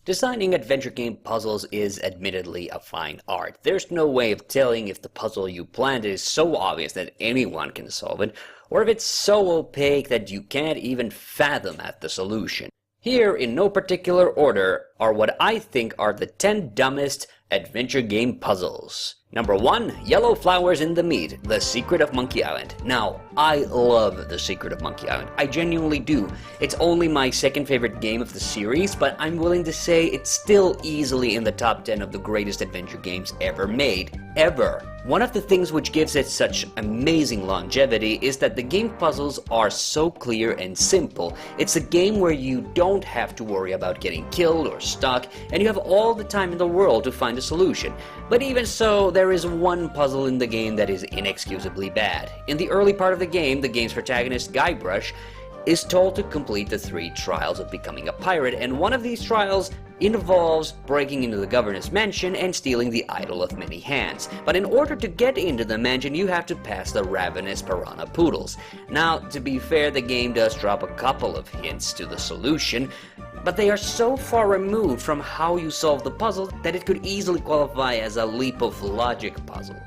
Designing adventure game puzzles is admittedly a fine art. There's no way of telling if the puzzle you planned is so obvious that anyone can solve it, or if it's so opaque that you can't even fathom at the solution. Here, in no particular order, are what I think are the 10 dumbest adventure game puzzles. Number 1. Yellow Flowers in the Meat, The Secret of Monkey Island. Now, I love The Secret of Monkey Island. I genuinely do. It's only my second favorite game of the series, but I'm willing to say it's still easily in the top 10 of the greatest adventure games ever made. Ever. One of the things which gives it such amazing longevity is that the game puzzles are so clear and simple. It's a game where you don't have to worry about getting killed or stuck, and you have all the time in the world to find a solution. But even so, there is one puzzle in the game that is inexcusably bad. In the early part of the game's protagonist, Guybrush, is told to complete the 3 trials of becoming a pirate, and one of these trials involves breaking into the governor's mansion and stealing the idol of many hands. But in order to get into the mansion, you have to pass the ravenous piranha poodles. Now, to be fair, the game does drop a couple of hints to the solution, but they are so far removed from how you solve the puzzle that it could easily qualify as a leap of logic puzzle.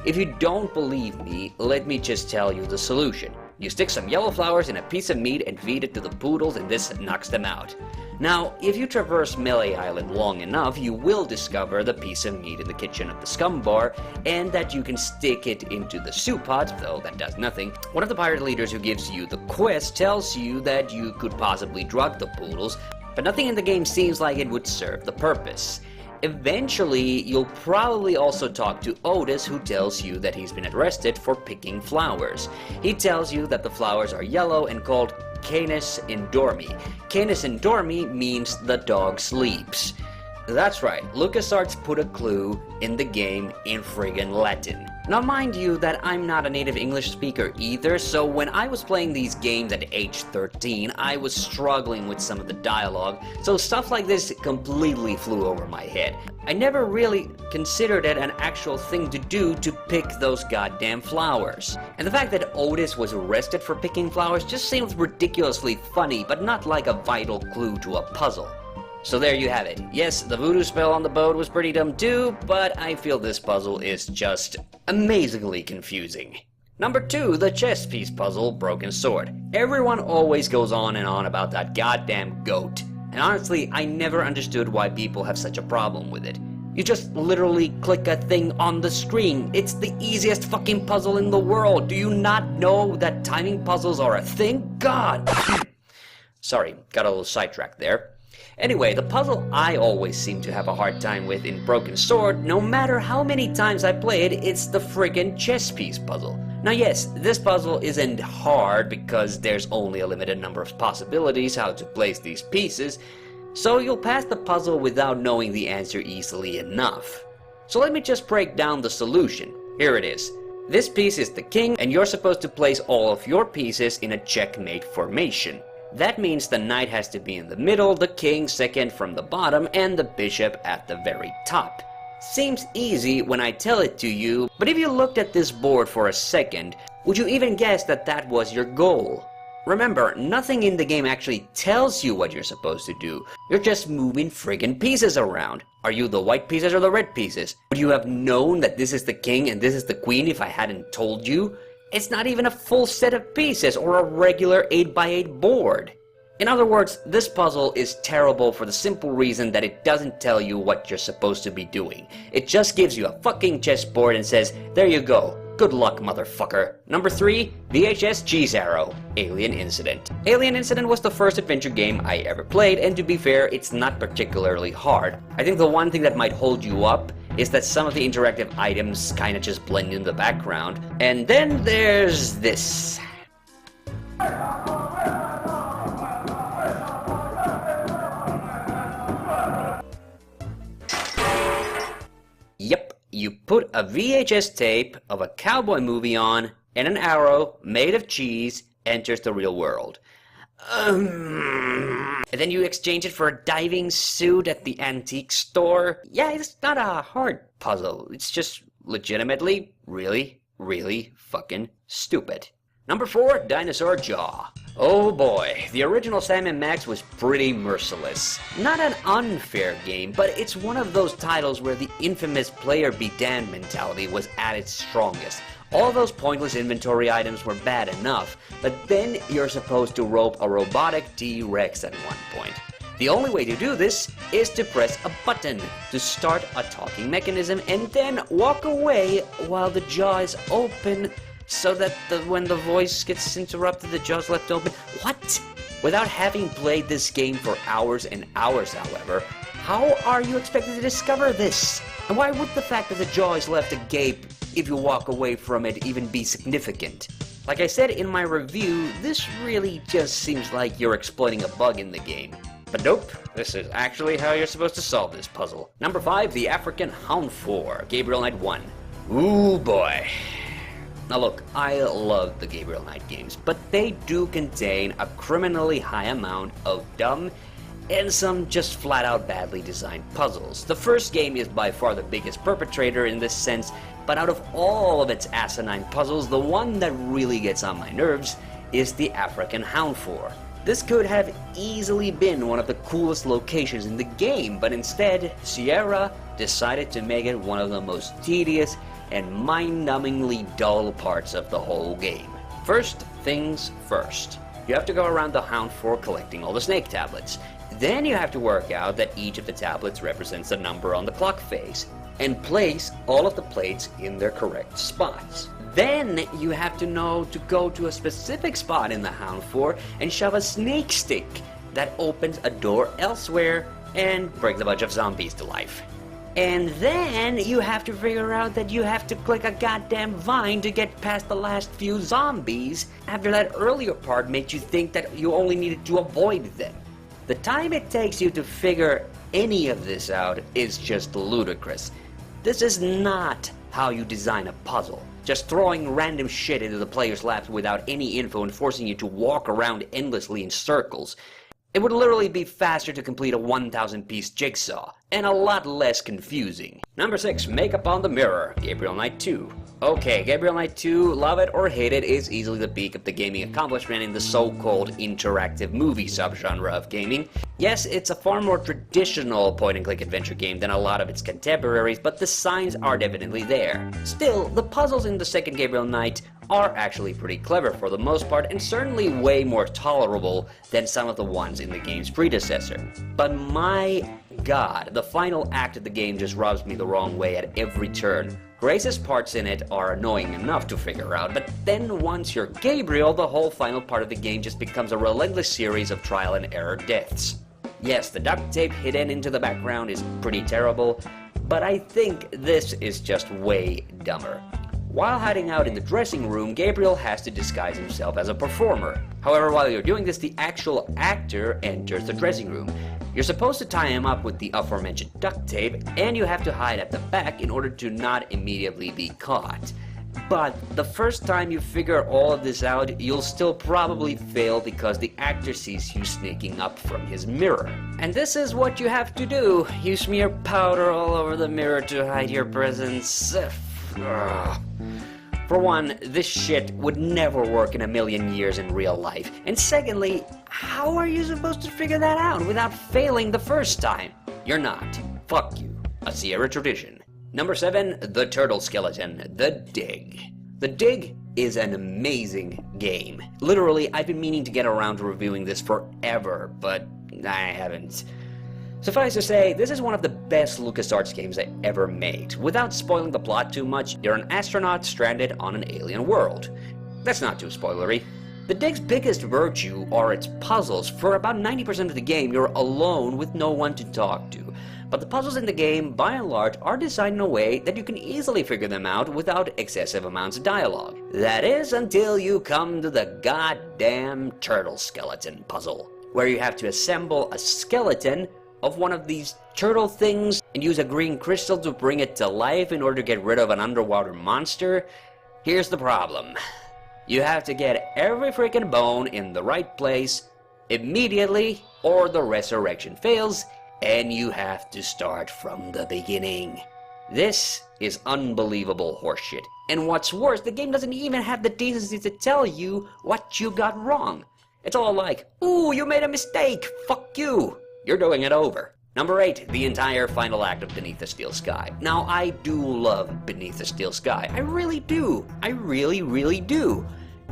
If you don't believe me, let me just tell you the solution. You stick some yellow flowers in a piece of meat and feed it to the poodles, and this knocks them out. Now, if you traverse Melee Island long enough, you will discover the piece of meat in the kitchen of the Scum Bar, and that you can stick it into the soup pot, though that does nothing. One of the pirate leaders who gives you the quest tells you that you could possibly drug the poodles, but nothing in the game seems like it would serve the purpose. Eventually, you'll probably also talk to Otis, who tells you that he's been arrested for picking flowers. He tells you that the flowers are yellow and called Canis Indormi. Canis Indormi means the dog sleeps. That's right, LucasArts put a clue in the game in friggin' Latin. Now mind you that I'm not a native English speaker either, so when I was playing these games at age 13, I was struggling with some of the dialogue, so stuff like this completely flew over my head. I never really considered it an actual thing to do to pick those goddamn flowers. And the fact that Otis was arrested for picking flowers just seems ridiculously funny, but not like a vital clue to a puzzle. So there you have it. Yes, the voodoo spell on the boat was pretty dumb too, but I feel this puzzle is just amazingly confusing. Number 2, the chess piece puzzle, Broken Sword. Everyone always goes on and on about that goddamn goat. And honestly, I never understood why people have such a problem with it. You just literally click a thing on the screen. It's the easiest fucking puzzle in the world. Do you not know that timing puzzles are a thing? God! Sorry, got a little sidetracked there. Anyway, the puzzle I always seem to have a hard time with in Broken Sword, no matter how many times I play it, it's the friggin' chess piece puzzle. Now yes, this puzzle isn't hard because there's only a limited number of possibilities how to place these pieces, so you'll pass the puzzle without knowing the answer easily enough. So let me just break down the solution. Here it is. This piece is the king, and you're supposed to place all of your pieces in a checkmate formation. That means the knight has to be in the middle, the king second from the bottom, and the bishop at the very top. Seems easy when I tell it to you, but if you looked at this board for a second, would you even guess that that was your goal? Remember, nothing in the game actually tells you what you're supposed to do. You're just moving friggin' pieces around. Are you the white pieces or the red pieces? Would you have known that this is the king and this is the queen if I hadn't told you? It's not even a full set of pieces or a regular 8x8 board. In other words, this puzzle is terrible for the simple reason that it doesn't tell you what you're supposed to be doing. It just gives you a fucking chessboard and says, there you go. Good luck, motherfucker. Number 3, VHS Cheese Arrow, Alien Incident. Alien Incident was the first adventure game I ever played, and to be fair, it's not particularly hard. I think the one thing that might hold you up is that some of the interactive items kinda just blend in the background. And then there's this. Yep, you put a VHS tape of a cowboy movie on, and an arrow made of cheese enters the real world. And then you exchange it for a diving suit at the antique store. Yeah, it's not a hard puzzle. It's just legitimately really, really fucking stupid. Number 4, Dinosaur Jaw. Oh boy, the original Sam & Max was pretty merciless. Not an unfair game, but it's one of those titles where the infamous player be damned mentality was at its strongest. All those pointless inventory items were bad enough, but then you're supposed to rope a robotic T-Rex at one point. The only way to do this is to press a button to start a talking mechanism and then walk away while the jaw is open so that when the voice gets interrupted, the jaw's left open. What? Without having played this game for hours and hours, however, how are you expected to discover this? And why would the fact that the jaw is left agape if you walk away from it even be significant? Like I said in my review, this really just seems like you're exploiting a bug in the game. But nope, this is actually how you're supposed to solve this puzzle. Number 5, the African Hound 4, Gabriel Knight 1. Ooh boy. Now look, I love the Gabriel Knight games, but they do contain a criminally high amount of dumb and some just flat out badly designed puzzles. The first game is by far the biggest perpetrator in this sense, but out of all of its asinine puzzles, the one that really gets on my nerves is the African Hound 4. This could have easily been one of the coolest locations in the game, but instead, Sierra decided to make it one of the most tedious and mind-numbingly dull parts of the whole game. First things first. You have to go around the Hound 4 collecting all the snake tablets. Then you have to work out that each of the tablets represents a number on the clock face, and place all of the plates in their correct spots. Then you have to know to go to a specific spot in the Hound 4 and shove a snake stick that opens a door elsewhere and brings a bunch of zombies to life. And then you have to figure out that you have to click a goddamn vine to get past the last few zombies after that earlier part made you think that you only needed to avoid them. The time it takes you to figure any of this out is just ludicrous. This is not how you design a puzzle. Just throwing random shit into the player's laps without any info and forcing you to walk around endlessly in circles. It would literally be faster to complete a 1,000-piece jigsaw, and a lot less confusing. Number 6, Makeup on the Mirror, Gabriel Knight 2. Okay, Gabriel Knight 2, love it or hate it, is easily the peak of the gaming accomplishment in the so-called interactive movie subgenre of gaming. Yes, it's a far more traditional point-and-click adventure game than a lot of its contemporaries, but the signs are definitely there. Still, the puzzles in the second Gabriel Knight are actually pretty clever for the most part, and certainly way more tolerable than some of the ones in the game's predecessor. But my god, the final act of the game just rubs me the wrong way at every turn. Grace's parts in it are annoying enough to figure out, but then once you're Gabriel, the whole final part of the game just becomes a relentless series of trial and error deaths. Yes, the duct tape hidden into the background is pretty terrible, but I think this is just way dumber. While hiding out in the dressing room, Gabriel has to disguise himself as a performer. However, while you're doing this, the actual actor enters the dressing room. You're supposed to tie him up with the aforementioned duct tape, and you have to hide at the back in order to not immediately be caught. But the first time you figure all of this out, you'll still probably fail because the actor sees you sneaking up from his mirror. And this is what you have to do. You smear powder all over the mirror to hide your presence. Ugh. For one, this shit would never work in a million years in real life. And secondly, how are you supposed to figure that out without failing the first time? You're not. Fuck you. A Sierra tradition. Number 7, The Turtle Skeleton, The Dig. The Dig is an amazing game. Literally, I've been meaning to get around to reviewing this forever, but I haven't. Suffice to say, this is one of the best LucasArts games I ever made. Without spoiling the plot too much, you're an astronaut stranded on an alien world. That's not too spoilery. The Dig's biggest virtue are its puzzles. For about 90% of the game, you're alone with no one to talk to. But the puzzles in the game, by and large, are designed in a way that you can easily figure them out without excessive amounts of dialogue. That is, until you come to the goddamn turtle skeleton puzzle, where you have to assemble a skeleton of one of these turtle things and use a green crystal to bring it to life in order to get rid of an underwater monster. Here's the problem. You have to get every freaking bone in the right place immediately, or the resurrection fails, and you have to start from the beginning. This is unbelievable horseshit. And what's worse, the game doesn't even have the decency to tell you what you got wrong. It's all like, ooh, you made a mistake, fuck you. You're doing it over. Number 8, the entire final act of Beneath the Steel Sky. Now, I do love Beneath the Steel Sky. I really do. I really, really do.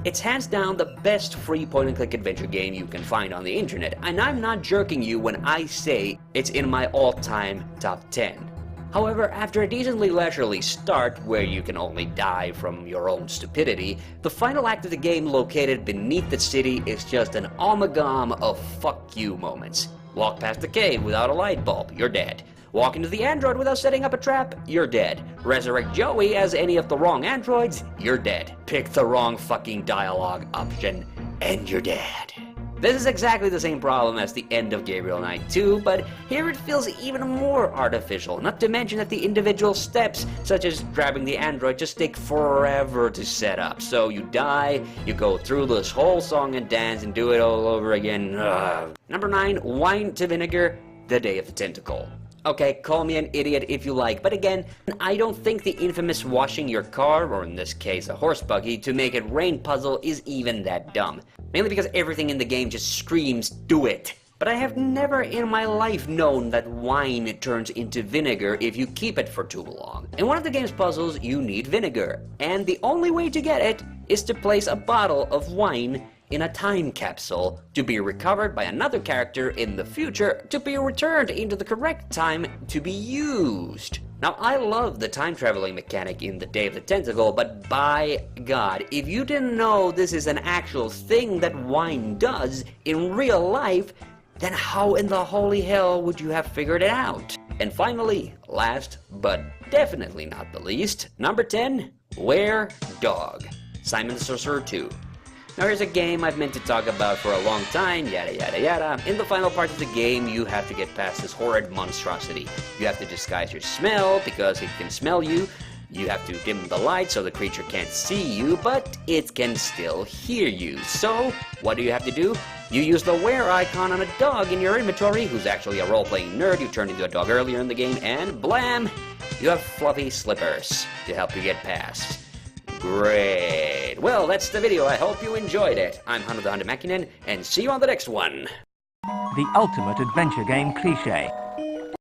It's hands down the best free point-and-click adventure game you can find on the internet, and I'm not jerking you when I say it's in my all-time top 10. However, after a decently leisurely start, where you can only die from your own stupidity, the final act of the game located beneath the city is just an amalgam of fuck you moments. Walk past the cave without a light bulb, you're dead. Walk into the android without setting up a trap, you're dead. Resurrect Joey as any of the wrong androids, you're dead. Pick the wrong fucking dialogue option, and you're dead. This is exactly the same problem as the end of Gabriel Knight 2, but here it feels even more artificial, not to mention that the individual steps, such as grabbing the android, just take forever to set up. So you die, you go through this whole song and dance and do it all over again. Ugh. Number 9, Wine to Vinegar, The Day of the Tentacle. Okay, call me an idiot if you like, but again, I don't think the infamous washing your car, or in this case a horse buggy, to make it rain puzzle is even that dumb. Mainly because everything in the game just screams, do it. But I have never in my life known that wine turns into vinegar if you keep it for too long. In one of the game's puzzles, you need vinegar, and the only way to get it is to place a bottle of wine in a time capsule to be recovered by another character in the future to be returned into the correct time to be used. Now, I love the time traveling mechanic in The Day of the Tentacle, but by God, if you didn't know this is an actual thing that wine does in real life, then how in the holy hell would you have figured it out? And finally, last but definitely not the least, number 10, Were Dog, Simon the Sorcerer 2. Now here's a game I've meant to talk about for a long time, yada yada yada. In the final part of the game, you have to get past this horrid monstrosity. You have to disguise your smell, because it can smell you. You have to dim the light so the creature can't see you, but it can still hear you. So, what do you have to do? You use the where icon on a dog in your inventory, who's actually a role-playing nerd you turned into a dog earlier in the game, and blam! You have fluffy slippers to help you get past. Great. Well, that's the video. I hope you enjoyed it. I'm TheHande, and see you on the next one. The ultimate adventure game cliché.